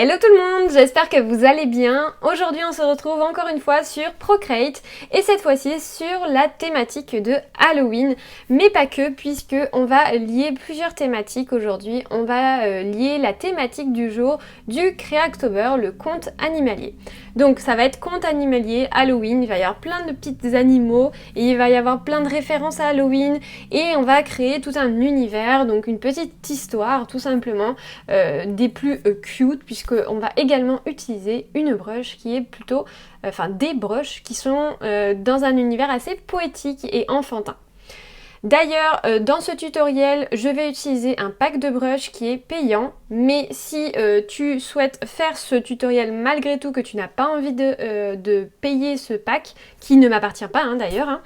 Hello tout le monde, j'espère que vous allez bien. Aujourd'hui on se retrouve encore une fois sur Procreate et cette fois-ci sur la thématique de Halloween, mais pas que, puisque on va lier plusieurs thématiques aujourd'hui. On va lier la thématique du jour du Créactober, le conte animalier. Donc ça va être conte animalier, Halloween, il va y avoir plein de petits animaux et il va y avoir plein de références à Halloween et on va créer tout un univers, donc une petite histoire tout simplement des plus cute, puisqu'on va également utiliser une brush qui est plutôt, des brushes qui sont dans un univers assez poétique et enfantin. D'ailleurs, dans ce tutoriel, je vais utiliser un pack de brushes qui est payant, mais si tu souhaites faire ce tutoriel malgré tout, que tu n'as pas envie de payer ce pack, qui ne m'appartient pas d'ailleurs,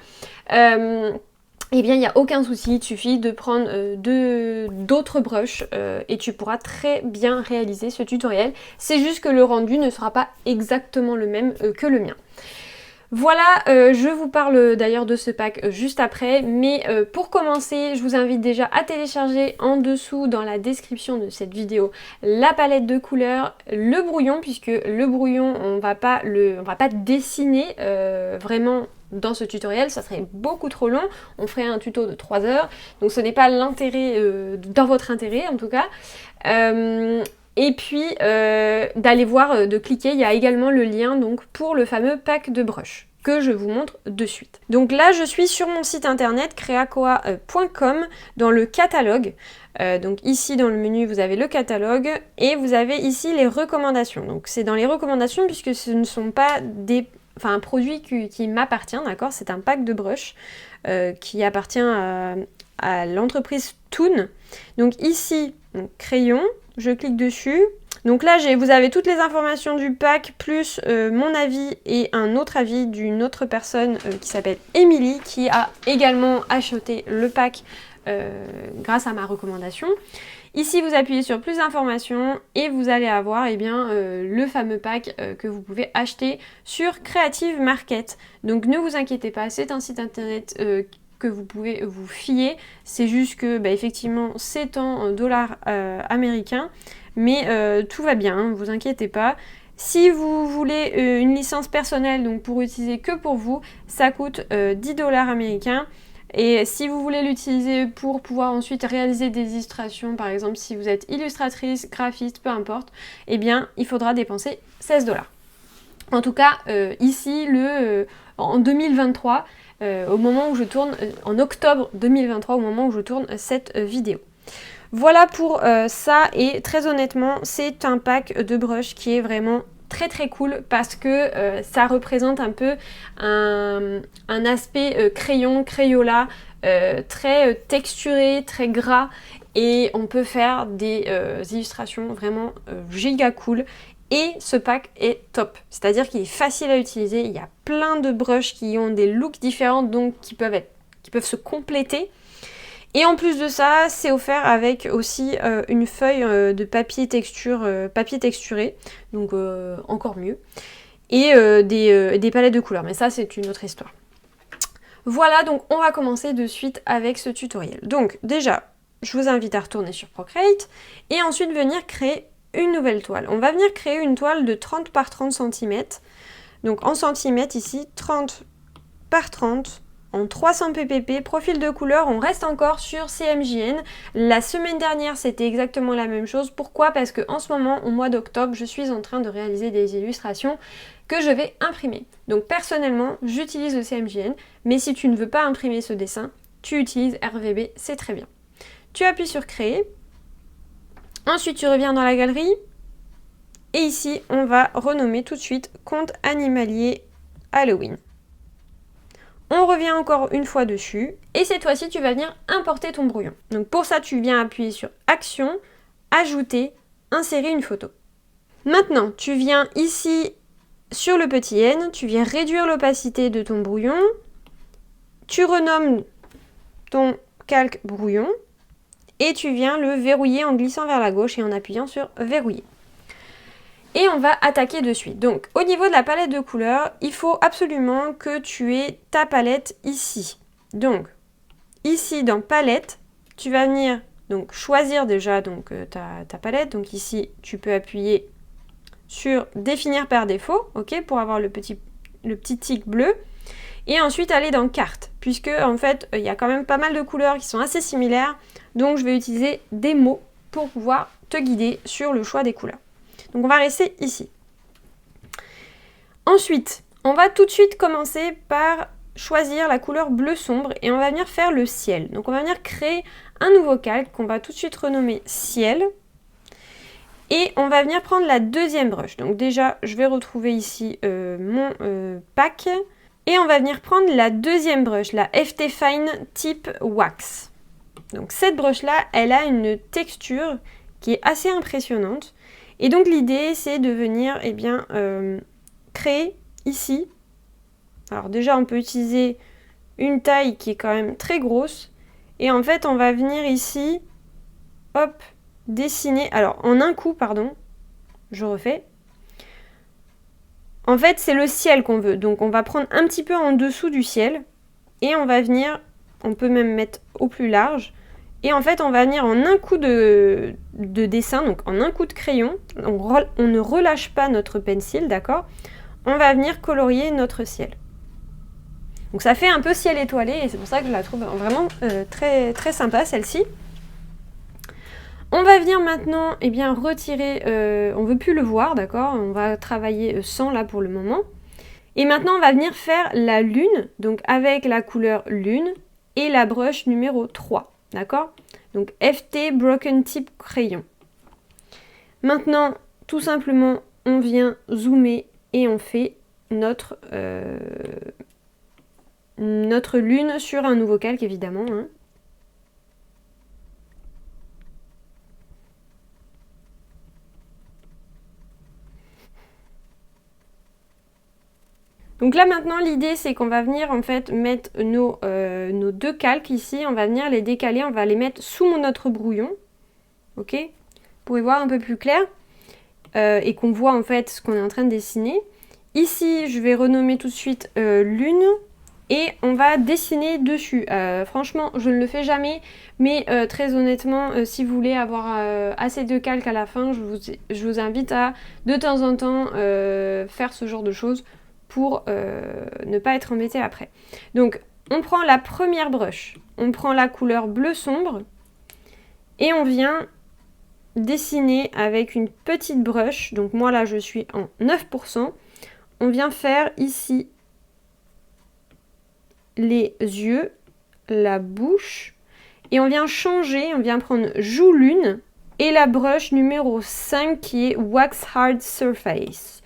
eh bien il n'y a aucun souci, il suffit de prendre d'autres brushes et tu pourras très bien réaliser ce tutoriel. C'est juste que le rendu ne sera pas exactement le même que le mien. Voilà, je vous parle d'ailleurs de ce pack juste après, mais pour commencer, je vous invite déjà à télécharger en dessous dans la description de cette vidéo la palette de couleurs, le brouillon, puisque le brouillon, on va pas dessiner vraiment dans ce tutoriel, ça serait beaucoup trop long, on ferait un tuto de 3 heures, donc ce n'est pas l'intérêt, dans votre intérêt en tout cas. Et puis d'aller voir, de cliquer, il y a également le lien donc pour le fameux pack de brush que je vous montre de suite. Donc là je suis sur mon site internet creakoa.com dans le catalogue. Donc ici dans le menu vous avez le catalogue et vous avez ici les recommandations. Donc c'est dans les recommandations puisque ce ne sont pas un produit qui m'appartient, d'accord, c'est un pack de brush qui appartient à l'entreprise Toon. Donc ici, crayon, je clique dessus. Donc là, vous avez toutes les informations du pack, plus mon avis et un autre avis d'une autre personne qui s'appelle Émilie, qui a également acheté le pack grâce à ma recommandation. Ici, vous appuyez sur plus d'informations et vous allez avoir le fameux pack que vous pouvez acheter sur Creative Market. Donc ne vous inquiétez pas, c'est un site internet que vous pouvez vous fier. C'est juste que effectivement c'est en dollars américains, mais tout va bien, ne vous inquiétez pas. Si vous voulez une licence personnelle, donc pour utiliser que pour vous, ça coûte 10 dollars américains. Et si vous voulez l'utiliser pour pouvoir ensuite réaliser des illustrations, par exemple si vous êtes illustratrice, graphiste, peu importe, eh bien il faudra dépenser 16 dollars. En tout cas, ici, en 2023, au moment où je tourne, en octobre 2023, au moment où je tourne cette vidéo. Voilà pour ça, et très honnêtement, c'est un pack de brush qui est vraiment très très cool parce que ça représente un peu un aspect crayon, crayola, très texturé, très gras, et on peut faire des illustrations vraiment giga cool. Et ce pack est top, c'est-à-dire qu'il est facile à utiliser, il y a plein de brushes qui ont des looks différents, donc qui peuvent se compléter. Et en plus de ça, c'est offert avec aussi une feuille de papier texturé, donc encore mieux, et des palettes de couleurs, mais ça c'est une autre histoire. Voilà, donc on va commencer de suite avec ce tutoriel. Donc déjà, je vous invite à retourner sur Procreate, et ensuite venir créer une nouvelle toile. On va venir créer une toile de 30 par 30 cm, donc en centimètres ici, 30 par 30 en 300 ppp, profil de couleur, on reste encore sur CMJN. La semaine dernière, c'était exactement la même chose. Pourquoi? Parce que en ce moment, au mois d'octobre, je suis en train de réaliser des illustrations que je vais imprimer. Donc personnellement, j'utilise le CMJN, mais si tu ne veux pas imprimer ce dessin, tu utilises RVB, c'est très bien. Tu appuies sur créer. Ensuite, tu reviens dans la galerie. Et ici, on va renommer tout de suite conte animalier Halloween. On revient encore une fois dessus et cette fois-ci tu vas venir importer ton brouillon. Donc pour ça tu viens appuyer sur Action, Ajouter, Insérer une photo. Maintenant tu viens ici sur le petit N, tu viens réduire l'opacité de ton brouillon, tu renommes ton calque brouillon et tu viens le verrouiller en glissant vers la gauche et en appuyant sur Verrouiller. Et on va attaquer de suite. Donc au niveau de la palette de couleurs, il faut absolument que tu aies ta palette ici. Donc ici dans palette, tu vas venir donc choisir déjà ta palette. Donc ici tu peux appuyer sur définir par défaut, ok, pour avoir le petit tic bleu. Et ensuite aller dans carte, puisque en fait il y a quand même pas mal de couleurs qui sont assez similaires, donc je vais utiliser des mots pour pouvoir te guider sur le choix des couleurs. Donc on va rester ici. Ensuite, on va tout de suite commencer par choisir la couleur bleu sombre et on va venir faire le ciel. Donc on va venir créer un nouveau calque qu'on va tout de suite renommer ciel. Et on va venir prendre la deuxième brush. Donc déjà, je vais retrouver ici mon pack. Et on va venir prendre la deuxième brush, la FT Fine type Wax. Donc cette brush-là, elle a une texture qui est assez impressionnante. Et donc l'idée, c'est de venir créer ici. Alors déjà, on peut utiliser une taille qui est quand même très grosse. Et en fait, on va venir ici, hop, dessiner. Alors en un coup, pardon, je refais. En fait, c'est le ciel qu'on veut. Donc, on va prendre un petit peu en dessous du ciel. Et on va venir, on peut même mettre au plus large. Et en fait, on va venir en un coup de dessin, donc en un coup de crayon. On ne relâche pas notre pencil, d'accord? On va venir colorier notre ciel. Donc, ça fait un peu ciel étoilé. Et c'est pour ça que je la trouve vraiment très, très sympa, celle-ci. On va venir maintenant retirer, on ne veut plus le voir, d'accord? On va travailler sans là pour le moment. Et maintenant, on va venir faire la lune, donc avec la couleur lune et la brush numéro 3, d'accord? Donc FT Broken Tip Crayon. Maintenant, tout simplement, on vient zoomer et on fait notre lune sur un nouveau calque, évidemment, hein. Donc là maintenant l'idée c'est qu'on va venir en fait mettre nos deux calques ici, on va venir les décaler, on va les mettre sous notre brouillon, ok, pour y voir un peu plus clair et qu'on voit en fait ce qu'on est en train de dessiner. Ici je vais renommer tout de suite lune et on va dessiner dessus. Franchement je ne le fais jamais, mais très honnêtement si vous voulez avoir assez de calque à la fin, je vous invite à de temps en temps faire ce genre de choses pour ne pas être embêté après. Donc on prend la première brush, on prend la couleur bleu sombre et on vient dessiner avec une petite brush, donc moi là je suis en 9%, on vient faire ici les yeux, la bouche et on vient changer, on vient prendre joue lune et la brush numéro 5 qui est Wax Hard Surface.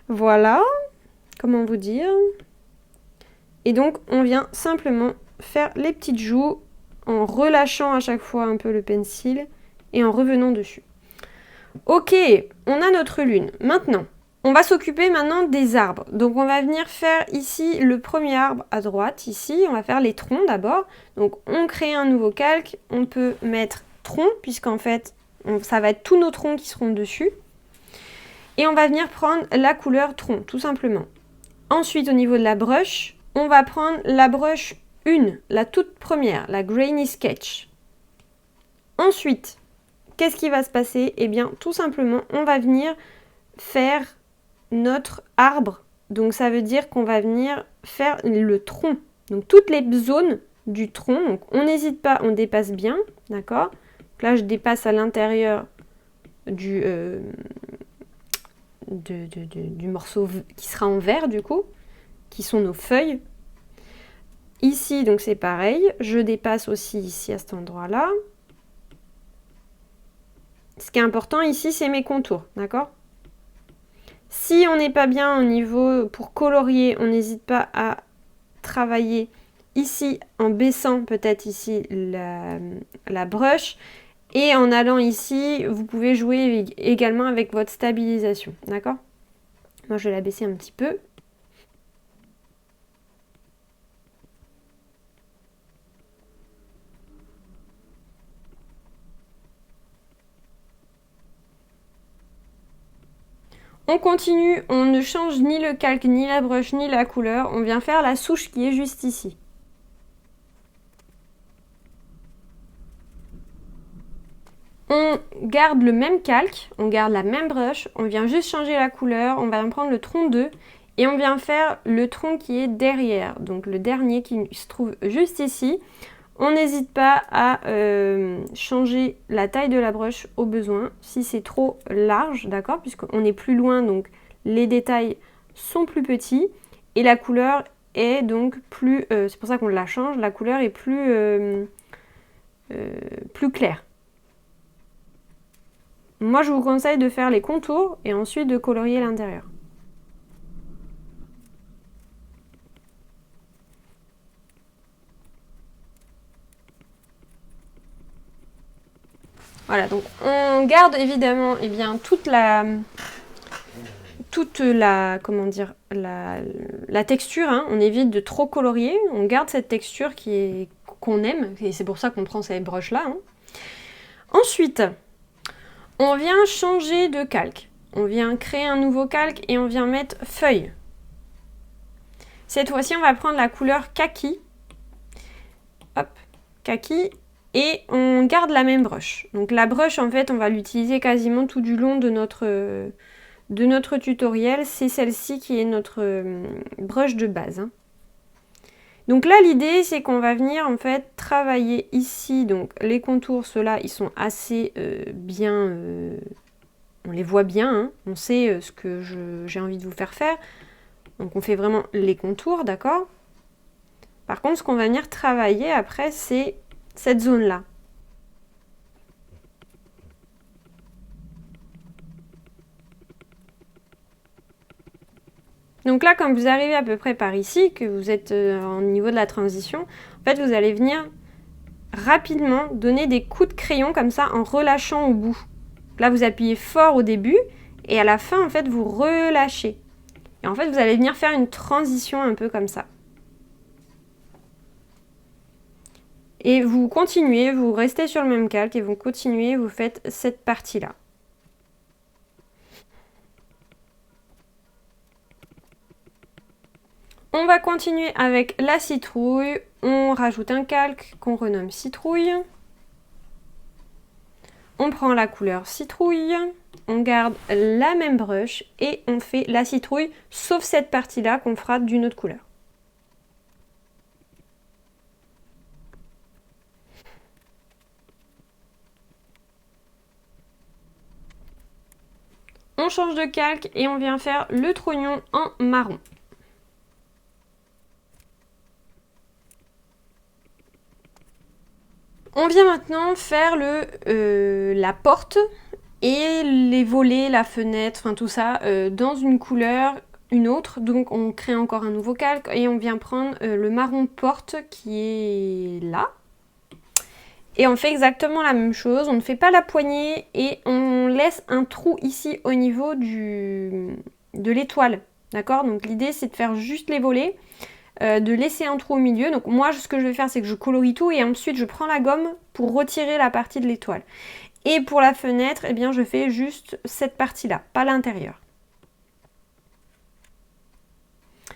Voilà, comment vous dire? Et donc, on vient simplement faire les petites joues en relâchant à chaque fois un peu le pencil et en revenant dessus. Ok, on a notre lune. Maintenant, on va s'occuper maintenant des arbres. Donc, on va venir faire ici le premier arbre à droite. Ici, on va faire les troncs d'abord. Donc, on crée un nouveau calque. On peut mettre tronc, puisqu'en fait, ça va être tous nos troncs qui seront dessus. Et on va venir prendre la couleur tronc, tout simplement. Ensuite, au niveau de la brush, on va prendre la brush 1, la toute première, la Grainy Sketch. Ensuite, qu'est-ce qui va se passer? Eh bien, tout simplement, on va venir faire notre arbre. Donc, ça veut dire qu'on va venir faire le tronc. Donc, toutes les zones du tronc. Donc, on n'hésite pas, on dépasse bien, d'accord? Là, je dépasse à l'intérieur du morceau qui sera en vert du coup, qui sont nos feuilles. Ici donc c'est pareil, je dépasse aussi ici à cet endroit là. Ce qui est important ici c'est mes contours, d'accord? Si on n'est pas bien au niveau pour colorier, on n'hésite pas à travailler ici en baissant peut-être ici la brush. Et en allant ici, vous pouvez jouer également avec votre stabilisation, d'accord? Moi, je vais la baisser un petit peu. On continue, on ne change ni le calque, ni la brush, ni la couleur. On vient faire la souche qui est juste ici. On garde le même calque, on garde la même brush, on vient juste changer la couleur, on va prendre le tronc 2 et on vient faire le tronc qui est derrière, donc le dernier qui se trouve juste ici. On n'hésite pas à changer la taille de la brush au besoin, si c'est trop large, d'accord, puisqu'on est plus loin, donc les détails sont plus petits et la couleur est donc plus, c'est pour ça qu'on la change, la couleur est plus claire. Moi je vous conseille de faire les contours et ensuite de colorier l'intérieur. Voilà, donc on garde évidemment toute la comment dire, la texture, hein. On évite de trop colorier, on garde cette texture qu'on aime, et c'est pour ça qu'on prend ces brushes là, hein. Ensuite, on vient changer de calque, on vient créer un nouveau calque et on vient mettre feuille. Cette fois-ci, on va prendre la couleur kaki, hop, kaki, et on garde la même brush. Donc la brush, en fait, on va l'utiliser quasiment tout du long de notre tutoriel. C'est celle-ci qui est notre brush de base, hein. Donc là, l'idée, c'est qu'on va venir, en fait, travailler ici. Donc les contours, ceux-là, ils sont assez bien... on les voit bien, hein. On sait ce que j'ai envie de vous faire faire. Donc on fait vraiment les contours, d'accord? Par contre, ce qu'on va venir travailler après, c'est cette zone-là. Donc là, quand vous arrivez à peu près par ici, que vous êtes au niveau de la transition, en fait, vous allez venir rapidement donner des coups de crayon comme ça en relâchant au bout. Là, vous appuyez fort au début et à la fin, en fait, vous relâchez. Et en fait, vous allez venir faire une transition un peu comme ça. Et vous continuez, vous restez sur le même calque et vous continuez, vous faites cette partie-là. On va continuer avec la citrouille. On rajoute un calque qu'on renomme citrouille. On prend la couleur citrouille. On garde la même brush et on fait la citrouille, sauf cette partie-là qu'on fera d'une autre couleur. On change de calque et on vient faire le trognon en marron. On vient maintenant faire la porte et les volets, la fenêtre, enfin tout ça, dans une couleur, une autre. Donc on crée encore un nouveau calque et on vient prendre le marron porte qui est là. Et on fait exactement la même chose, on ne fait pas la poignée et on laisse un trou ici au niveau de l'étoile. D'accord? Donc l'idée c'est de faire juste les volets. De laisser un trou au milieu. Donc moi ce que je vais faire c'est que je colorie tout et ensuite je prends la gomme pour retirer la partie de l'étoile. Et pour la fenêtre, eh bien je fais juste cette partie là, pas l'intérieur.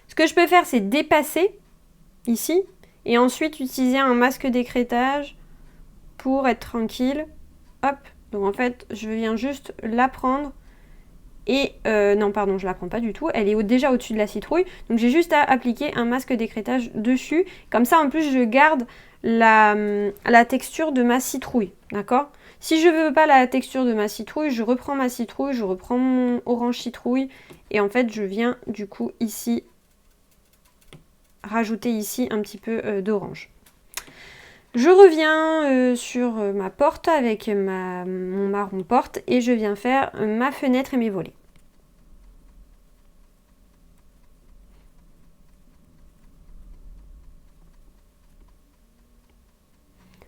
Ce que je peux faire c'est dépasser ici et ensuite utiliser un masque d'écrêtage pour être tranquille. Hop, donc en fait je viens juste la prendre. Et non pardon, je la prends pas du tout, elle est déjà au-dessus de la citrouille, donc j'ai juste à appliquer un masque d'écrêtage dessus, comme ça en plus je garde la texture de ma citrouille, d'accord? Si je veux pas la texture de ma citrouille, je reprends ma citrouille, je reprends mon orange citrouille, et en fait je viens du coup ici rajouter ici un petit peu d'orange. Je reviens sur ma porte avec mon marron porte et je viens faire ma fenêtre et mes volets.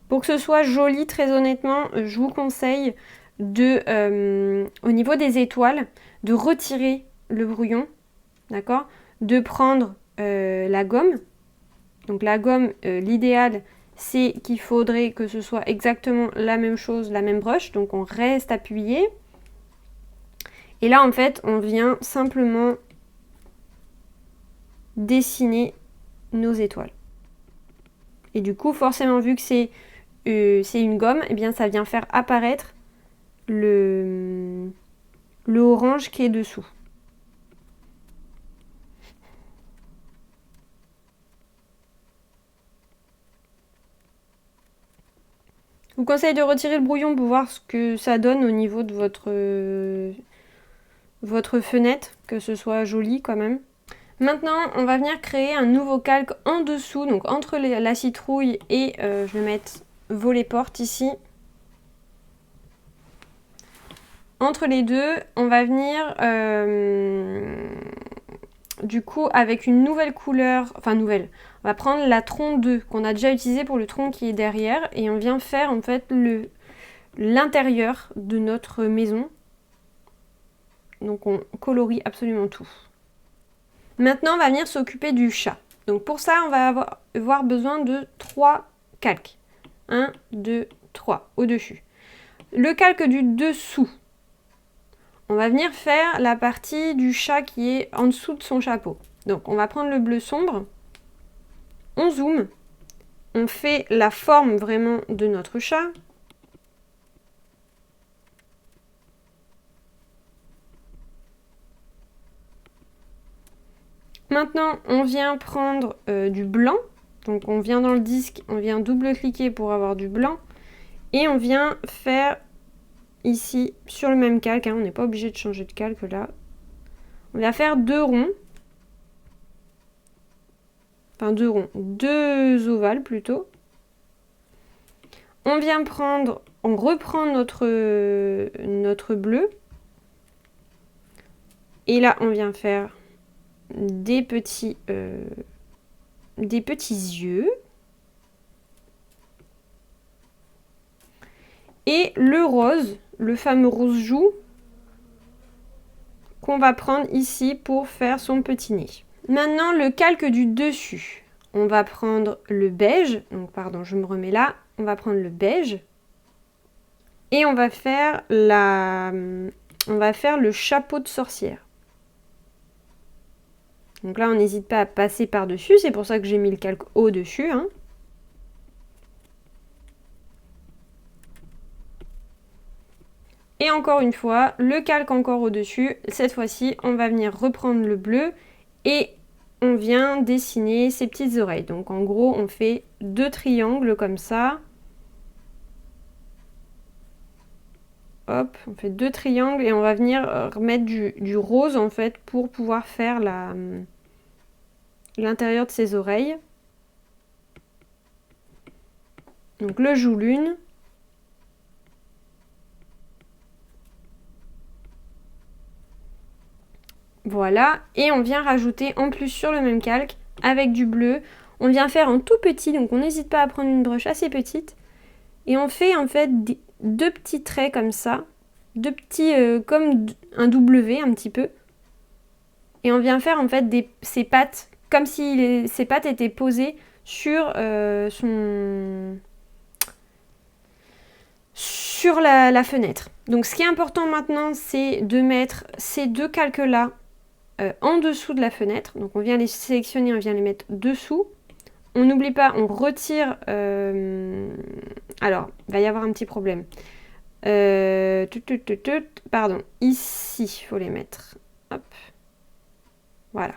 Pour que ce soit joli, très honnêtement, je vous conseille au niveau des étoiles, de retirer le brouillon, d'accord? De prendre la gomme. Donc la gomme, l'idéal, c'est qu'il faudrait que ce soit exactement la même chose, la même brush. Donc on reste appuyé. Et là, en fait, on vient simplement dessiner nos étoiles. Et du coup, forcément, vu que c'est une gomme, eh bien, ça vient faire apparaître le orange qui est dessous. Je vous conseille de retirer le brouillon pour voir ce que ça donne au niveau de votre fenêtre, que ce soit joli quand même. Maintenant, on va venir créer un nouveau calque en dessous, donc entre la citrouille et je vais mettre volet porte ici. Entre les deux, on va venir du coup avec une nouvelle couleur, enfin nouvelle. On va prendre la tronc 2 qu'on a déjà utilisé pour le tronc qui est derrière et on vient faire en fait l'intérieur de notre maison. Donc on colorie absolument tout. Maintenant, on va venir s'occuper du chat. Donc pour ça, on va avoir besoin de 3 calques. 1, 2, 3 au-dessus. Le calque du dessous, on va venir faire la partie du chat qui est en dessous de son chapeau. Donc on va prendre le bleu sombre, on zoome, on fait la forme vraiment de notre chat. Maintenant, on vient prendre du blanc. Donc on vient dans le disque, on vient double-cliquer pour avoir du blanc. Et on vient faire ici, sur le même calque, hein, on n'est pas obligé de changer de calque là. On va faire 2 ronds. Enfin 2 ronds, 2 ovales plutôt. On vient prendre, on reprend notre bleu. Et là, on vient faire des petits yeux. Et le rose, le fameux rose joue, qu'on va prendre ici pour faire son petit nez. Maintenant, le calque du dessus. On va prendre le beige. Donc, pardon, je me remets là. On va prendre le beige. Et on va faire le chapeau de sorcière. Donc là, on n'hésite pas à passer par-dessus. C'est pour ça que j'ai mis le calque au-dessus. Hein. Et encore une fois, le calque encore au-dessus. Cette fois-ci, on va venir reprendre le bleu et on vient dessiner ses petites oreilles. Donc en gros, on fait 2 triangles comme ça. Hop, on fait 2 triangles et on va venir remettre du rose en fait pour pouvoir faire l'intérieur de ses oreilles. Donc le joue lune. Voilà, et on vient rajouter en plus sur le même calque, avec du bleu, on vient faire en tout petit, donc on n'hésite pas à prendre une broche assez petite. Et on fait en fait 2 petits traits comme ça, 2 petits, comme un W un petit peu. Et on vient faire en fait ses pattes, comme si ses pattes étaient posées sur sur la fenêtre. Donc ce qui est important maintenant, c'est de mettre ces 2 calques-là en dessous de la fenêtre. Donc on vient les sélectionner, on vient les mettre dessous. On n'oublie pas, on retire... Alors, il va y avoir un petit problème. Pardon, ici, il faut les mettre. Hop. Voilà.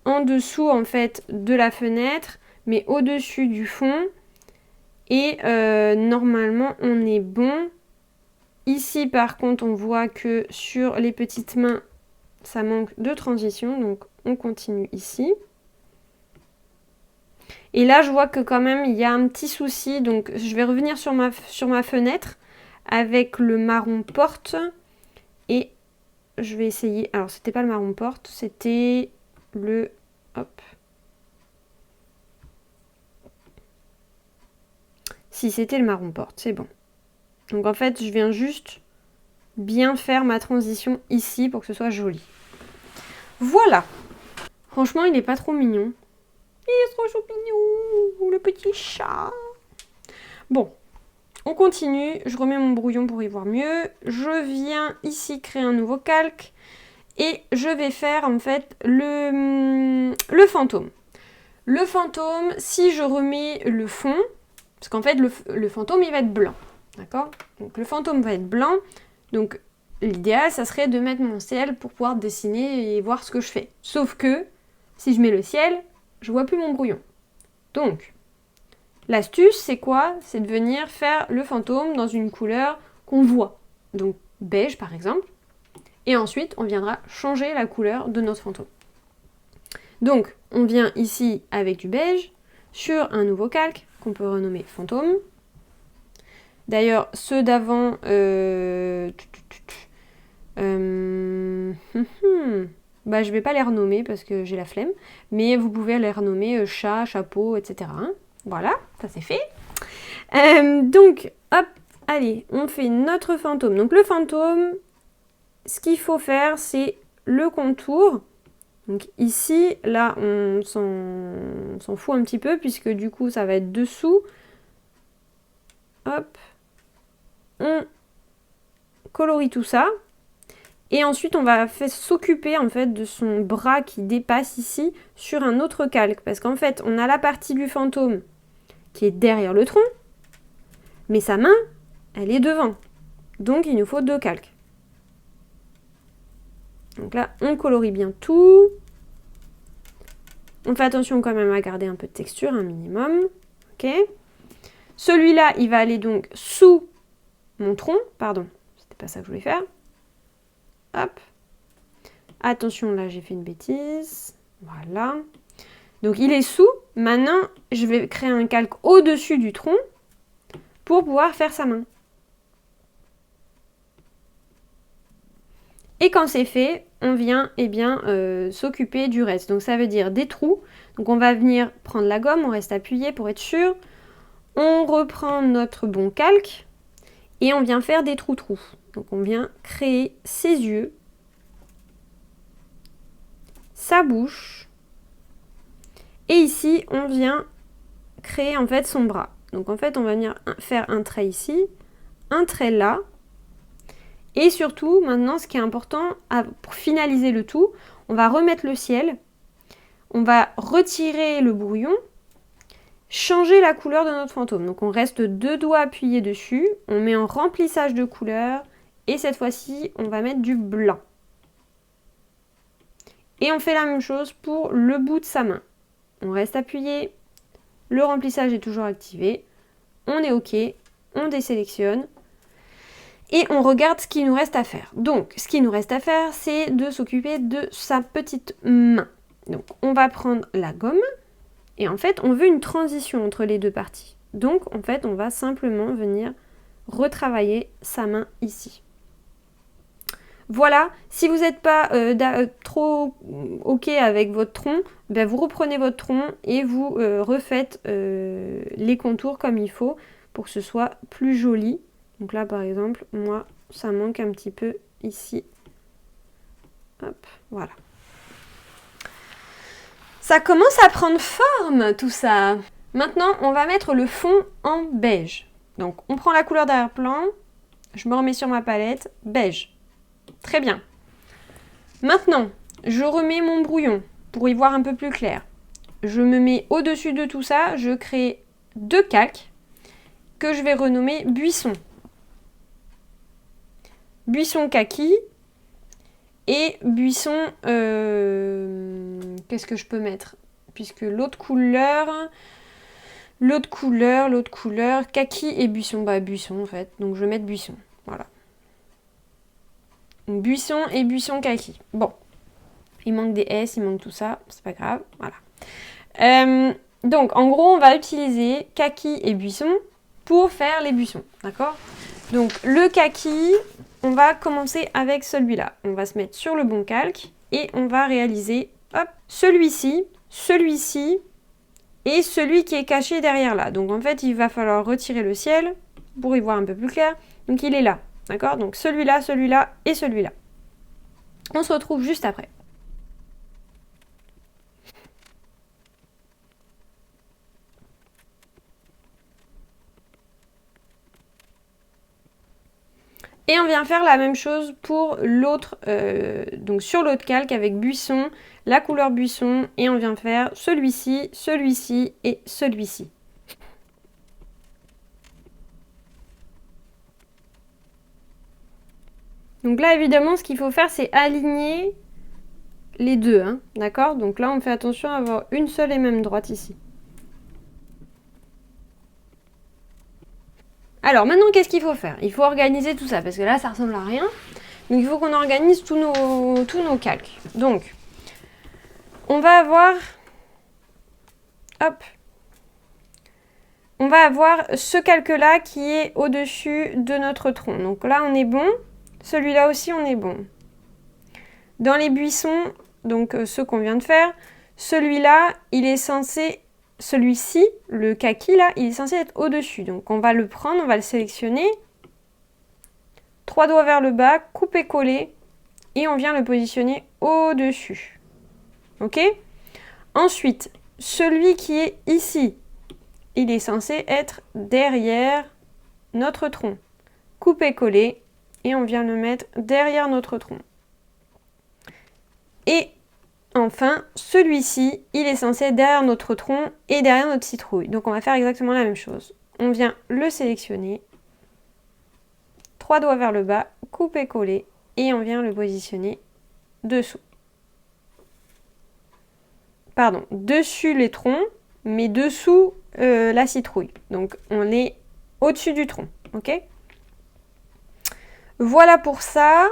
En dessous, en fait, de la fenêtre, mais au-dessus du fond. Et normalement, on est bon. Ici, par contre, on voit que sur les petites mains, ça manque de transition. Donc, on continue ici. Et là, je vois que quand même, il y a un petit souci. Donc, je vais revenir sur ma fenêtre avec le marron porte. Et je vais essayer... Alors, c'était pas le marron porte, c'était le... Hop. Si, c'était le marron porte, c'est bon. Donc, en fait, je viens juste bien faire ma transition ici pour que ce soit joli. Voilà. Franchement, il n'est pas trop mignon. Il est trop champignon, le petit chat. Bon, on continue. Je remets mon brouillon pour y voir mieux. Je viens ici créer un nouveau calque. Et je vais faire en fait le fantôme. Le fantôme, si je remets le fond, parce qu'en fait le fantôme il va être blanc. D'accord? Donc le fantôme va être blanc. Donc l'idéal, ça serait de mettre mon ciel pour pouvoir dessiner et voir ce que je fais. Sauf que, si je mets le ciel, je vois plus mon brouillon. Donc, l'astuce, c'est quoi? C'est de venir faire le fantôme dans une couleur qu'on voit. Donc beige, par exemple. Et ensuite, on viendra changer la couleur de notre fantôme. Donc, on vient ici avec du beige, sur un nouveau calque, qu'on peut renommer fantôme. D'ailleurs, ceux d'avant... bah, je vais pas les renommer parce que j'ai la flemme, mais vous pouvez les renommer chat, chapeau, etc. Hein. Voilà, ça c'est fait. Donc, hop, allez, on fait notre fantôme. Donc le fantôme, ce qu'il faut faire, c'est le contour. Donc ici, là, on s'en fout un petit peu puisque du coup, ça va être dessous. Hop, on colorie tout ça. Et ensuite, on va s'occuper en fait de son bras qui dépasse ici sur un autre calque. Parce qu'en fait, on a la partie du fantôme qui est derrière le tronc, mais sa main, elle est devant. Donc, il nous faut 2 calques. Donc là, on colorie bien tout. On fait attention quand même à garder un peu de texture, un minimum. Ok. Celui-là, il va aller donc sous mon tronc. Pardon, c'était pas ça que je voulais faire. Hop. Attention, là, j'ai fait une bêtise. Voilà. Donc, il est sous. Maintenant, je vais créer un calque au-dessus du tronc pour pouvoir faire sa main. Et quand c'est fait, on vient s'occuper du reste. Donc, ça veut dire des trous. Donc, on va venir prendre la gomme. On reste appuyé pour être sûr. On reprend notre bon calque. Et on vient faire des trous-trous. Donc, on vient créer ses yeux. Sa bouche. Et ici, on vient créer en fait son bras. Donc en fait, on va venir faire un trait ici, un trait là. Et surtout, maintenant, ce qui est important, pour finaliser le tout, on va remettre le ciel. On va retirer le brouillon, changer la couleur de notre fantôme. Donc on reste 2 doigts appuyés dessus, on met en remplissage de couleur. Et cette fois-ci, on va mettre du blanc. Et on fait la même chose pour le bout de sa main. On reste appuyé, le remplissage est toujours activé, on est OK, on désélectionne et on regarde ce qu'il nous reste à faire. Donc, ce qu'il nous reste à faire, c'est de s'occuper de sa petite main. Donc, on va prendre la gomme et en fait, on veut une transition entre les 2 parties. Donc, en fait, on va simplement venir retravailler sa main ici. Voilà, si vous n'êtes pas trop OK avec votre tronc, ben vous reprenez votre tronc et vous refaites les contours comme il faut pour que ce soit plus joli. Donc là, par exemple, moi, ça manque un petit peu ici. Hop, voilà. Ça commence à prendre forme, tout ça. Maintenant, on va mettre le fond en beige. Donc, on prend la couleur d'arrière-plan, je me remets sur ma palette, beige. Très bien. Maintenant, je remets mon brouillon pour y voir un peu plus clair. Je me mets au-dessus de tout ça, je crée 2 calques que je vais renommer buisson. Buisson kaki et buisson... qu'est-ce que je peux mettre? Puisque l'autre couleur, kaki et buisson. Bah buisson en fait, donc je vais mettre buisson. Voilà. Buisson et buisson kaki. Bon, il manque des S, il manque tout ça, c'est pas grave, voilà. Donc, en gros, on va utiliser kaki et buisson pour faire les buissons, d'accord? Donc, le kaki, on va commencer avec celui-là. On va se mettre sur le bon calque et on va réaliser, hop, celui-ci et celui qui est caché derrière là. Donc, en fait, il va falloir retirer le ciel pour y voir un peu plus clair. Donc, il est là. D'accord? Donc celui-là, celui-là et celui-là. On se retrouve juste après. Et on vient faire la même chose pour l'autre, donc sur l'autre calque avec buisson, la couleur buisson, et on vient faire celui-ci, celui-ci et celui-ci. Donc là, évidemment, ce qu'il faut faire, c'est aligner les deux, hein, d'accord? Donc là, on fait attention à avoir une seule et même droite ici. Alors maintenant, qu'est-ce qu'il faut faire? Il faut organiser tout ça, parce que là, ça ressemble à rien. Donc il faut qu'on organise tous nos calques. Donc, on va avoir... Hop. On va avoir ce calque-là qui est au-dessus de notre tronc. Donc là, on est bon. Celui-là aussi, on est bon. Dans les buissons, donc ceux qu'on vient de faire, celui-là, il est censé... Celui-ci, le kaki là, il est censé être au-dessus. Donc on va le prendre, on va le sélectionner. 3 doigts vers le bas, couper-coller. Et on vient le positionner au-dessus. Ok? Ensuite, celui qui est ici, il est censé être derrière notre tronc. Couper-coller. Et on vient le mettre derrière notre tronc. Et enfin, celui-ci, il est censé être derrière notre tronc et derrière notre citrouille. Donc on va faire exactement la même chose. On vient le sélectionner. 3 doigts vers le bas, couper-coller. Et on vient le positionner dessous. Pardon, dessus les troncs, mais dessous la citrouille. Donc on est au-dessus du tronc. Ok ? Voilà pour ça.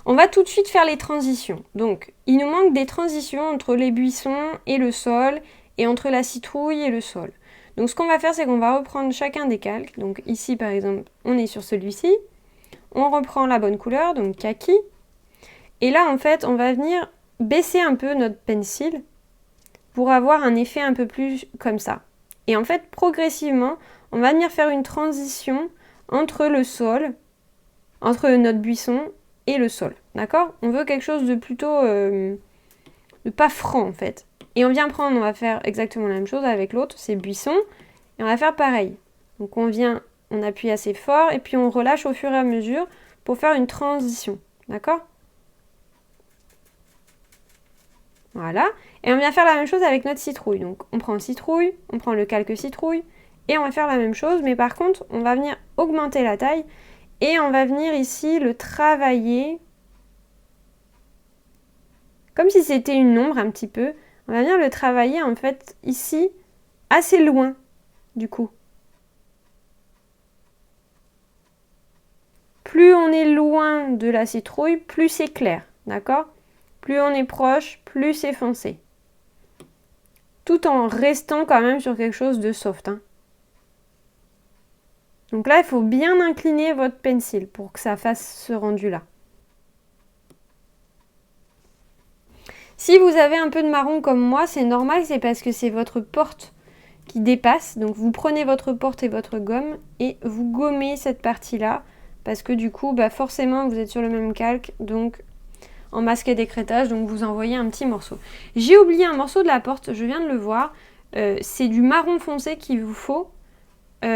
On va tout de suite faire les transitions. Donc, il nous manque des transitions entre les buissons et le sol, et entre la citrouille et le sol. Donc, ce qu'on va faire, c'est qu'on va reprendre chacun des calques. Donc, ici, par exemple, on est sur celui-ci. On reprend la bonne couleur, donc kaki. Et là, en fait, on va venir baisser un peu notre pencil pour avoir un effet un peu plus comme ça. Et en fait, progressivement, on va venir faire une transition entre le sol, entre notre buisson et le sol, d'accord? On veut quelque chose de plutôt de pas franc en fait. Et on vient prendre, on va faire exactement la même chose avec l'autre, c'est buisson, et on va faire pareil. Donc on vient, on appuie assez fort, et puis on relâche au fur et à mesure pour faire une transition, d'accord? Voilà, et on vient faire la même chose avec notre citrouille. Donc on prend citrouille, on prend le calque citrouille, et on va faire la même chose, mais par contre, on va venir augmenter la taille, et on va venir ici le travailler comme si c'était une ombre un petit peu. On va venir le travailler en fait ici assez loin du coup. Plus on est loin de la citrouille, plus c'est clair, d'accord? Plus on est proche, plus c'est foncé. Tout en restant quand même sur quelque chose de soft, hein. Donc là, il faut bien incliner votre pencil pour que ça fasse ce rendu-là. Si vous avez un peu de marron comme moi, c'est normal, c'est parce que c'est votre porte qui dépasse. Donc vous prenez votre porte et votre gomme et vous gommez cette partie-là. Parce que du coup, bah forcément, vous êtes sur le même calque, donc en masque et d'écrêtage, donc vous envoyez un petit morceau. J'ai oublié un morceau de la porte, je viens de le voir. C'est du marron foncé qu'il vous faut. Hop,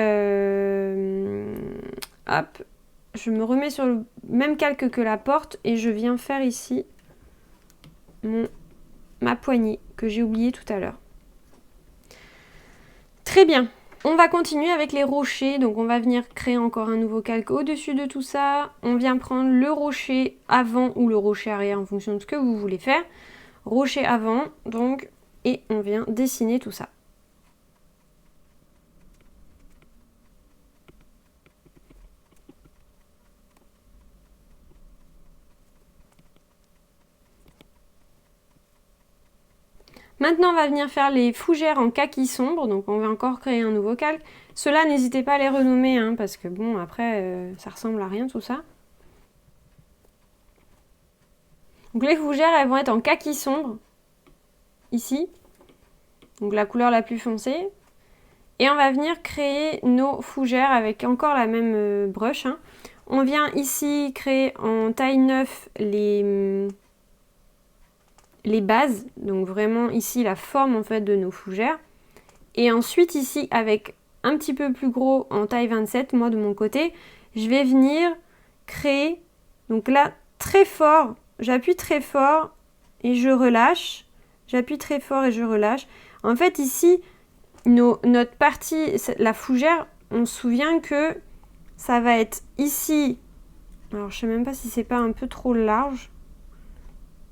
je me remets sur le même calque que la porte et je viens faire ici ma poignée que j'ai oublié tout à l'heure. Très bien, on va continuer avec les rochers. Donc on va venir créer encore un nouveau calque au-dessus de tout ça. On vient prendre le rocher avant ou le rocher arrière en fonction de ce que vous voulez faire. Rocher avant, donc, et on vient dessiner tout ça. Maintenant, on va venir faire les fougères en kaki sombre. Donc, on va encore créer un nouveau calque. Ceux-là, n'hésitez pas à les renommer, hein, parce que bon, après, ça ressemble à rien tout ça. Donc, les fougères, elles vont être en kaki sombre, ici. Donc, la couleur la plus foncée. Et on va venir créer nos fougères avec encore la même brush, hein. On vient ici créer en taille 9 les bases, donc vraiment ici la forme en fait de nos fougères. Et ensuite ici avec un petit peu plus gros en taille 27, moi de mon côté, je vais venir créer, donc là très fort, j'appuie très fort et je relâche, j'appuie très fort et je relâche. En fait ici, notre partie, la fougère, on se souvient que ça va être ici Alors je sais même pas si c'est pas un peu trop large.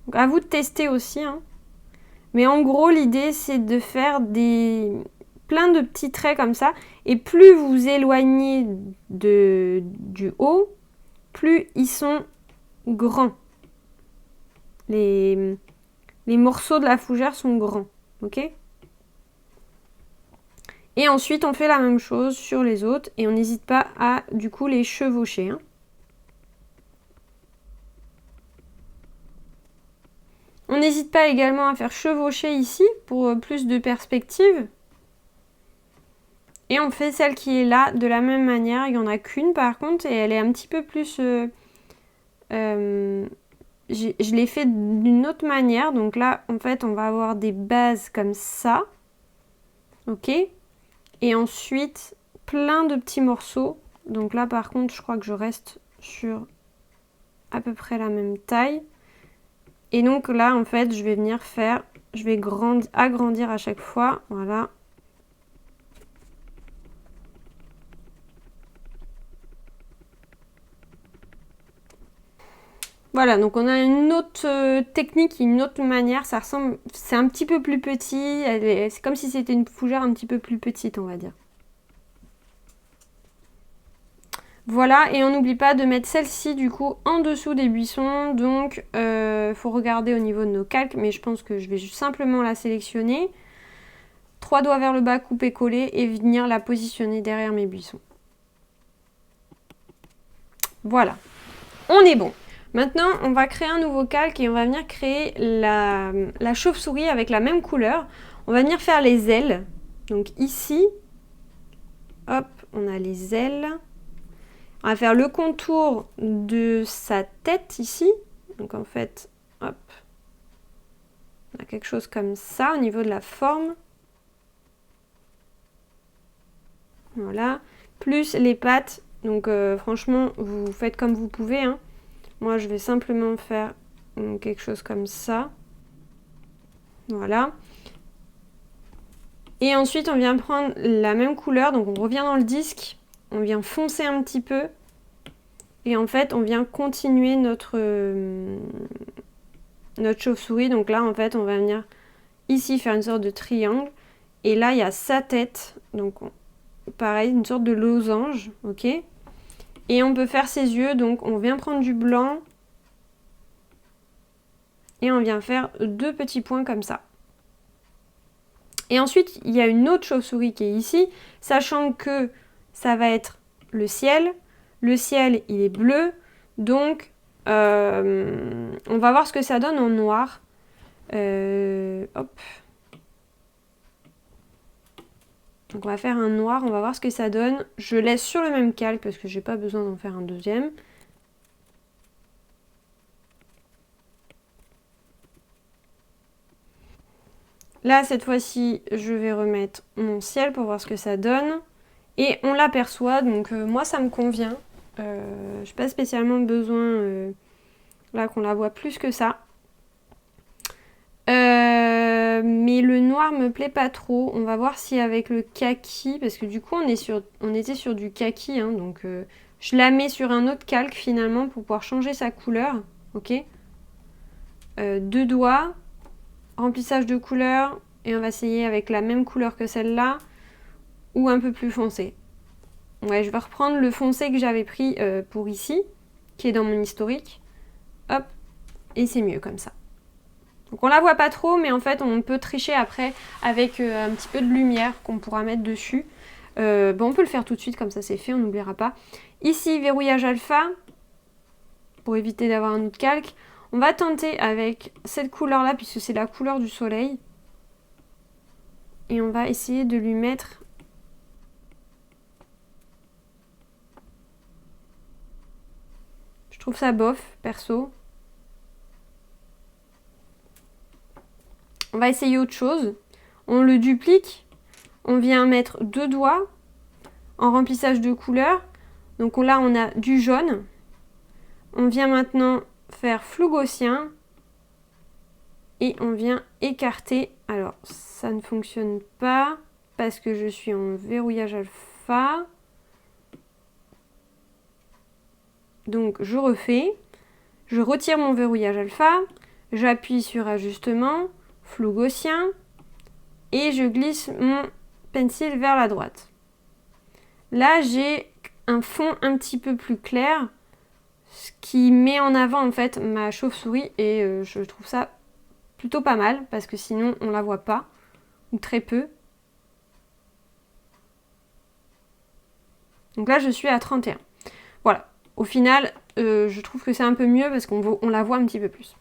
Donc, à vous de tester aussi, hein. Mais en gros, l'idée, c'est de faire plein de petits traits comme ça. Et plus vous vous éloignez du haut, plus ils sont grands. Les morceaux de la fougère sont grands. Ok ? Et ensuite, on fait la même chose sur les autres. Et on n'hésite pas à, du coup, les chevaucher, hein. On n'hésite pas également à faire chevaucher ici pour plus de perspective. Et on fait celle qui est là de la même manière. Il n'y en a qu'une par contre et elle est un petit peu plus... je l'ai fait d'une autre manière. Donc là, en fait, on va avoir des bases comme ça. Ok ? Et ensuite, plein de petits morceaux. Donc là, par contre, je crois que je reste sur à peu près la même taille. Et donc là, en fait, je vais venir faire... Je vais agrandir à chaque fois. Voilà. Voilà, donc on a une autre technique, une autre manière. Ça ressemble... C'est un petit peu plus petit. C'est comme si c'était une fougère un petit peu plus petite, on va dire. Voilà, et on n'oublie pas de mettre celle-ci du coup en dessous des buissons. Donc, faut regarder au niveau de nos calques, mais je pense que je vais simplement la sélectionner. 3 doigts vers le bas, couper, coller et venir la positionner derrière mes buissons. Voilà, on est bon. Maintenant, on va créer un nouveau calque et on va venir créer la chauve-souris avec la même couleur. On va venir faire les ailes. Donc ici, hop, on a les ailes. On va faire le contour de sa tête ici. Donc en fait, hop, on a quelque chose comme ça au niveau de la forme. Voilà. Plus les pattes. Donc franchement, vous faites comme vous pouvez, hein. Moi, je vais simplement faire quelque chose comme ça. Voilà. Et ensuite, on vient prendre la même couleur. Donc on revient dans le disque. On vient foncer un petit peu. Et en fait, on vient continuer notre chauve-souris. Donc là, en fait, on va venir ici faire une sorte de triangle. Et là, il y a sa tête. Donc, pareil, une sorte de losange. Ok ? Et on peut faire ses yeux. Donc, on vient prendre du blanc. Et on vient faire 2 petits points comme ça. Et ensuite, il y a une autre chauve-souris qui est ici. Sachant que ça va être le ciel. Le ciel, il est bleu. Donc, on va voir ce que ça donne en noir. Hop. Donc on va faire un noir, on va voir ce que ça donne. Je laisse sur le même calque parce que j'ai pas besoin d'en faire un deuxième. Là, cette fois-ci, je vais remettre mon ciel pour voir ce que ça donne. Et on l'aperçoit, donc moi ça me convient. J'ai pas spécialement besoin là qu'on la voit plus que ça. Mais le noir me plaît pas trop. On va voir si avec le kaki, parce que du coup on était sur du kaki, hein, donc je la mets sur un autre calque finalement pour pouvoir changer sa couleur. Ok. 2 doigts, remplissage de couleur, et on va essayer avec la même couleur que celle-là, ou un peu plus foncé. Ouais, je vais reprendre le foncé que j'avais pris pour ici, qui est dans mon historique. Hop, et c'est mieux comme ça. Donc on la voit pas trop, mais en fait on peut tricher après avec un petit peu de lumière qu'on pourra mettre dessus. Bon, on peut le faire tout de suite, comme ça c'est fait, on n'oubliera pas. Ici, verrouillage alpha, pour éviter d'avoir un autre calque. On va tenter avec cette couleur-là, puisque c'est la couleur du soleil. Et on va essayer de lui mettre... Je trouve ça bof, perso. On va essayer autre chose. On le duplique. On vient mettre 2 doigts en remplissage de couleur. Donc là, on a du jaune. On vient maintenant faire flou gaussien. Et on vient écarter. Alors, ça ne fonctionne pas parce que je suis en verrouillage alpha. Donc je refais, je retire mon verrouillage alpha, j'appuie sur ajustement, flou gaussien, et je glisse mon pencil vers la droite. Là, j'ai un fond un petit peu plus clair, ce qui met en avant en fait ma chauve-souris et je trouve ça plutôt pas mal parce que sinon on la voit pas ou très peu. Donc là, je suis à 31. Voilà. Au final, je trouve que c'est un peu mieux parce qu'on la voit un petit peu plus.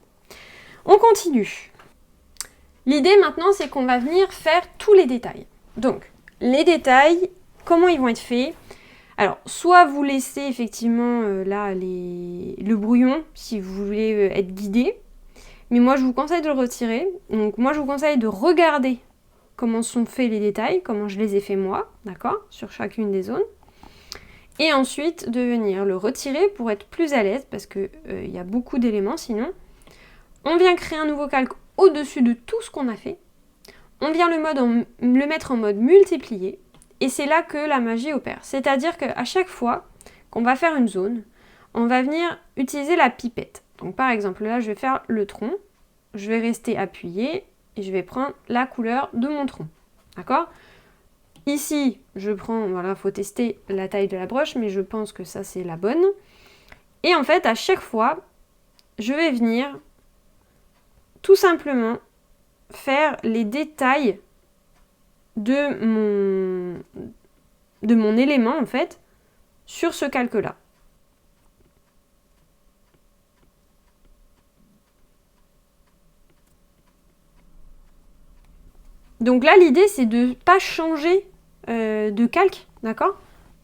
On continue. L'idée maintenant, c'est qu'on va venir faire tous les détails. Donc, les détails, comment ils vont être faits? Alors, soit vous laissez effectivement là le brouillon si vous voulez être guidé, mais moi je vous conseille de le retirer. Donc moi je vous conseille de regarder comment sont faits les détails, comment je les ai faits moi, d'accord, sur chacune des zones. Et ensuite de venir le retirer pour être plus à l'aise parce qu'il y a beaucoup d'éléments sinon. On vient créer un nouveau calque au-dessus de tout ce qu'on a fait. On vient le mettre en mode multiplié. Et c'est là que la magie opère. C'est-à-dire qu'à chaque fois qu'on va faire une zone, on va venir utiliser la pipette. Donc par exemple, là, je vais faire le tronc. Je vais rester appuyé et je vais prendre la couleur de mon tronc. D'accord ? Ici, je prends, voilà, il faut tester la taille de la broche, mais je pense que ça, c'est la bonne. Et en fait, à chaque fois, je vais venir tout simplement faire les détails de mon élément en fait sur ce calque là. Donc là l'idée c'est de ne pas changer de calque, d'accord,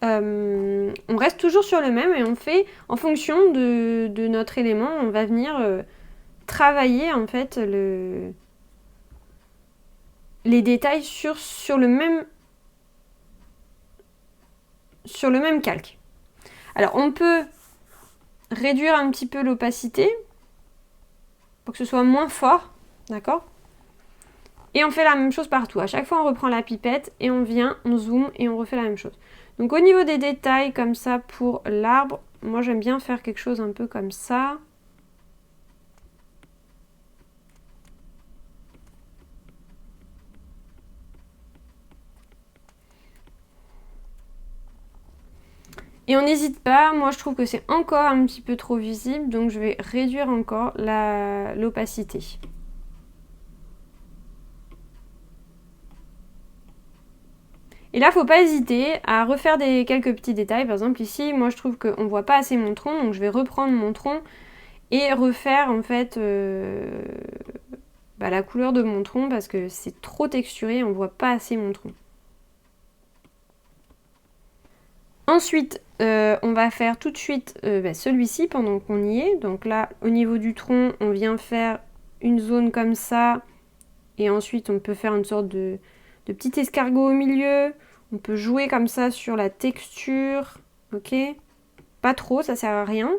on reste toujours sur le même et on fait en fonction de notre élément, on va venir travailler en fait les détails sur le même calque. Alors on peut réduire un petit peu l'opacité pour que ce soit moins fort, d'accord ? Et on fait la même chose partout. À chaque fois on reprend la pipette et on vient, on zoome et on refait la même chose. Donc au niveau des détails comme ça pour l'arbre, moi j'aime bien faire quelque chose un peu comme ça. Et on n'hésite pas, moi je trouve que c'est encore un petit peu trop visible, donc je vais réduire encore l'opacité. Et là, il ne faut pas hésiter à refaire quelques petits détails. Par exemple ici, moi je trouve qu'on ne voit pas assez mon tronc, donc je vais reprendre mon tronc et refaire en fait la couleur de mon tronc parce que c'est trop texturé, on ne voit pas assez mon tronc. Ensuite, on va faire tout de suite celui-ci pendant qu'on y est. Donc là, au niveau du tronc, on vient faire une zone comme ça. Et ensuite, on peut faire une sorte de petit escargot au milieu. On peut jouer comme ça sur la texture. Ok ? Pas trop, ça sert à rien.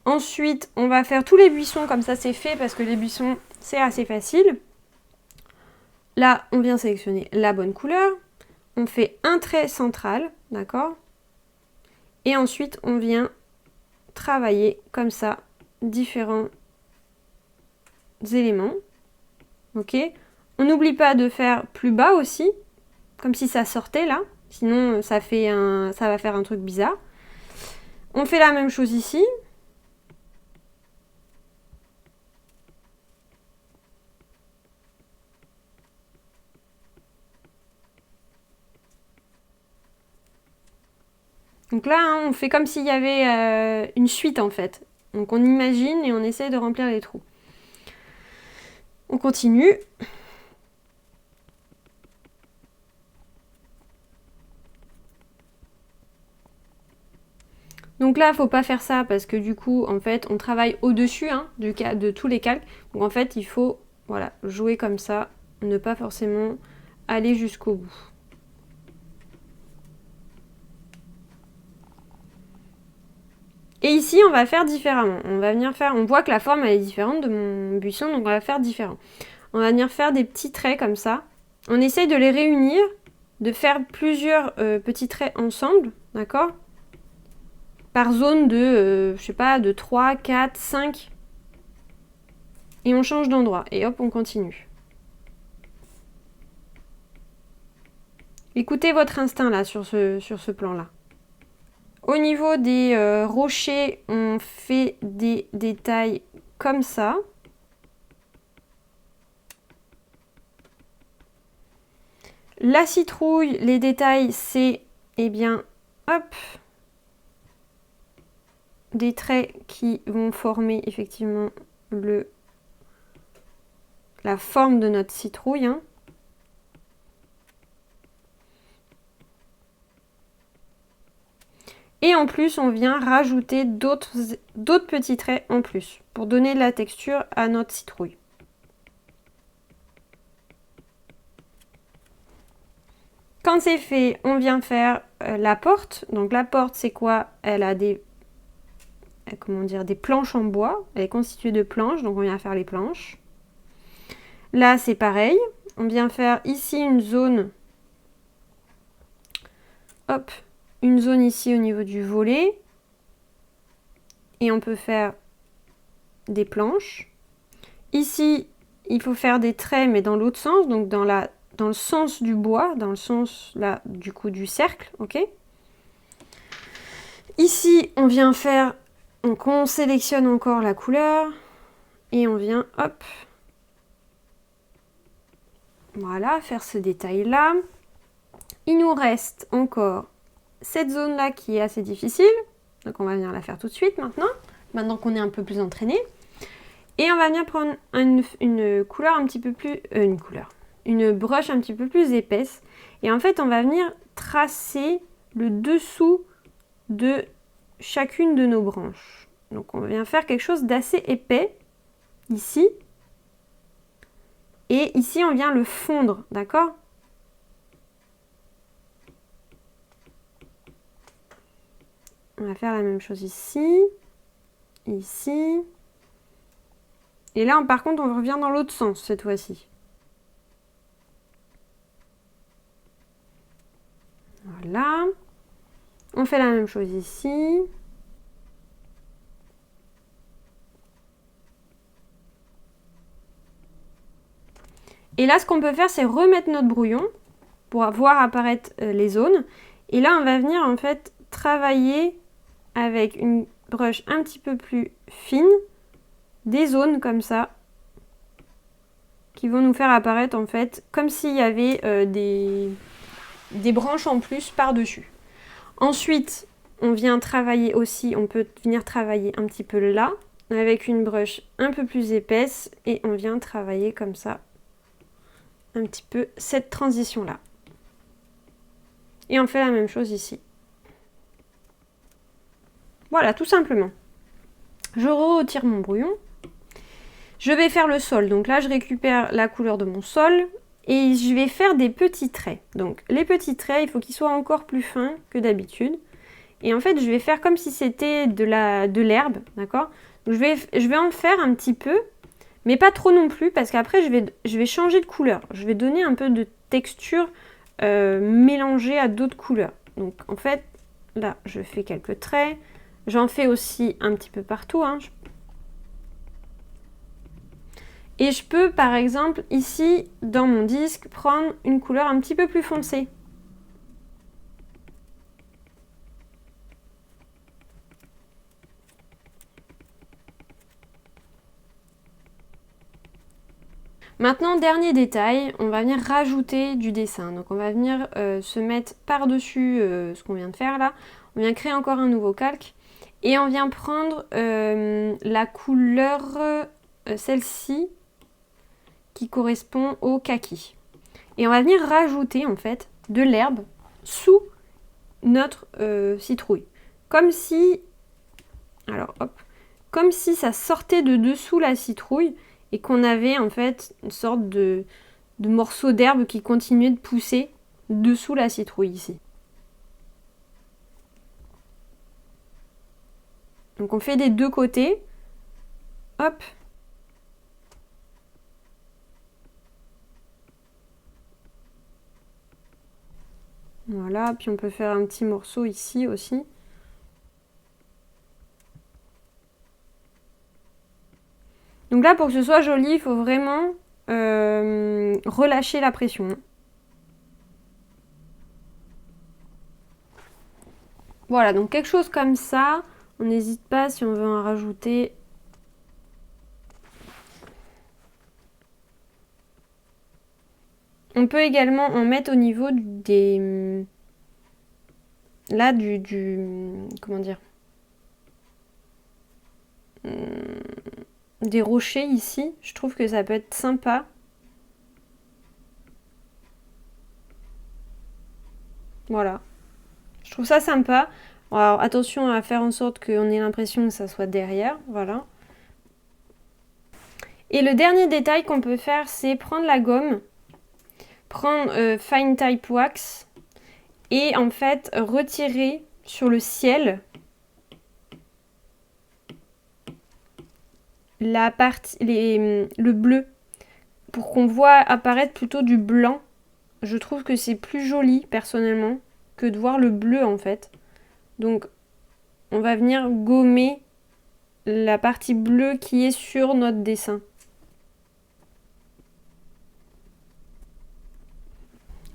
Ensuite, on va faire tous les buissons comme ça, c'est fait parce que les buissons, c'est assez facile. Là, on vient sélectionner la bonne couleur. On fait un trait central, d'accord ? Et ensuite, on vient travailler comme ça différents éléments. Ok ? On n'oublie pas de faire plus bas aussi, comme si ça sortait là. Sinon, ça va faire un truc bizarre. On fait la même chose ici. Donc là, hein, on fait comme s'il y avait une suite en fait. Donc on imagine et on essaie de remplir les trous. On continue. Donc là, il ne faut pas faire ça parce que du coup, en fait, on travaille au-dessus de tous les calques. Donc en fait, il faut jouer comme ça, ne pas forcément aller jusqu'au bout. Et ici, on va faire différemment. On voit que la forme elle est différente de mon buisson, donc on va faire différent. On va venir faire des petits traits comme ça. On essaye de les réunir, de faire plusieurs petits traits ensemble, d'accord ? par zone de, je sais pas, de 3, 4, 5. Et on change d'endroit. Et hop, on continue. Écoutez votre instinct là sur ce plan-là. Au niveau des rochers, on fait des détails comme ça. La citrouille, les détails, c'est, eh bien, hop, des traits qui vont former effectivement la forme de notre citrouille. Hein. Et en plus, on vient rajouter d'autres petits traits en plus pour donner de la texture à notre citrouille. Quand c'est fait, on vient faire la porte. Donc la porte, c'est quoi? Elle a des planches en bois. Elle est constituée de planches, donc on vient faire les planches. Là, c'est pareil. On vient faire ici une zone. Hop, une zone ici au niveau du volet. Et on peut faire des planches. Ici, il faut faire des traits, mais dans l'autre sens, donc dans le sens du bois, dans le sens là du coup du cercle, ok. Ici, on vient faire, donc on sélectionne encore la couleur et on vient, hop, voilà, faire ce détail là. Il nous reste encore cette zone là qui est assez difficile, donc on va venir la faire tout de suite maintenant qu'on est un peu plus entraîné. Et on va venir prendre une couleur un petit peu plus, une broche un petit peu plus épaisse. Et en fait, on va venir tracer le dessous de chacune de nos branches. Donc on vient faire quelque chose d'assez épais ici. Et ici, on vient le fondre, d'accord? On va faire la même chose ici, ici. Et là, par contre, on revient dans l'autre sens cette fois-ci. Voilà. On fait la même chose ici. Et là, ce qu'on peut faire, c'est remettre notre brouillon pour voir apparaître les zones. Et là, on va venir en fait travailler avec une broche un petit peu plus fine des zones comme ça qui vont nous faire apparaître en fait comme s'il y avait des branches en plus par-dessus. Ensuite, on vient travailler aussi, on peut venir travailler un petit peu là avec une broche un peu plus épaisse et on vient travailler comme ça un petit peu cette transition là. Et on fait la même chose ici. Voilà, tout simplement. Je retire mon brouillon. Je vais faire le sol. Donc là, je récupère la couleur de mon sol et je vais faire des petits traits. Donc les petits traits, il faut qu'ils soient encore plus fins que d'habitude. Et en fait, je vais faire comme si c'était de l'herbe, d'accord? Donc je vais en faire un petit peu, mais pas trop non plus, parce qu'après, je vais changer de couleur. Je vais donner un peu de texture mélangée à d'autres couleurs. Donc en fait, là, je fais quelques traits. J'en fais aussi un petit peu partout, hein. Et je peux, par exemple, ici, dans mon disque, prendre une couleur un petit peu plus foncée. Maintenant, dernier détail, on va venir rajouter du dessin. Donc on va venir se mettre par-dessus ce qu'on vient de faire là. On vient créer encore un nouveau calque. Et on vient prendre la couleur, celle-ci, qui correspond au kaki. Et on va venir rajouter en fait de l'herbe sous notre citrouille. Comme si, alors hop, comme si ça sortait de dessous la citrouille et qu'on avait en fait une sorte de morceau d'herbe qui continuait de pousser dessous la citrouille ici. Donc on fait des deux côtés. Hop. Voilà, puis on peut faire un petit morceau ici aussi. Donc là, pour que ce soit joli, il faut vraiment relâcher la pression. Voilà, donc quelque chose comme ça. On n'hésite pas si on veut en rajouter. On peut également en mettre au niveau des... Là, comment dire, des rochers ici. Je trouve que ça peut être sympa. Voilà. Je trouve ça sympa. Alors attention à faire en sorte qu'on ait l'impression que ça soit derrière. Voilà. Et le dernier détail qu'on peut faire, c'est prendre la gomme, prendre Fine Type Wax et en fait retirer sur le ciel la partie, le bleu pour qu'on voit apparaître plutôt du blanc. Je trouve que c'est plus joli personnellement que de voir le bleu en fait. Donc on va venir gommer la partie bleue qui est sur notre dessin.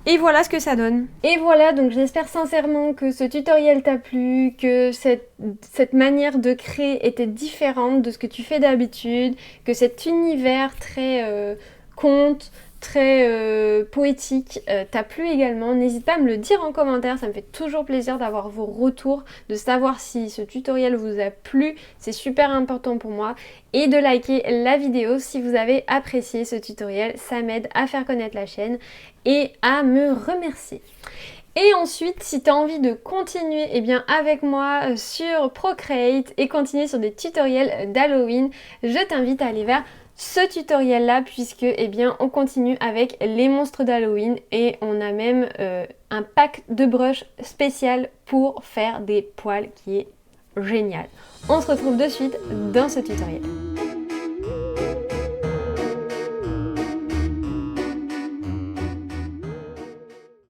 Et voilà ce que ça donne. Et voilà, donc j'espère sincèrement que ce tutoriel t'a plu, que cette manière de créer était différente de ce que tu fais d'habitude, que cet univers très conte, très poétique t'a plu également. N'hésite pas à me le dire en commentaire, ça me fait toujours plaisir d'avoir vos retours, de savoir si ce tutoriel vous a plu, c'est super important pour moi. Et de liker la vidéo si vous avez apprécié ce tutoriel, ça m'aide à faire connaître la chaîne et à me remercier. Et ensuite, si tu as envie de continuer avec moi sur Procreate et continuer sur des tutoriels d'Halloween, je t'invite à aller vers ce tutoriel là puisque on continue avec les monstres d'Halloween et on a même un pack de brushes spécial pour faire des poils qui est génial. On se retrouve de suite dans ce tutoriel.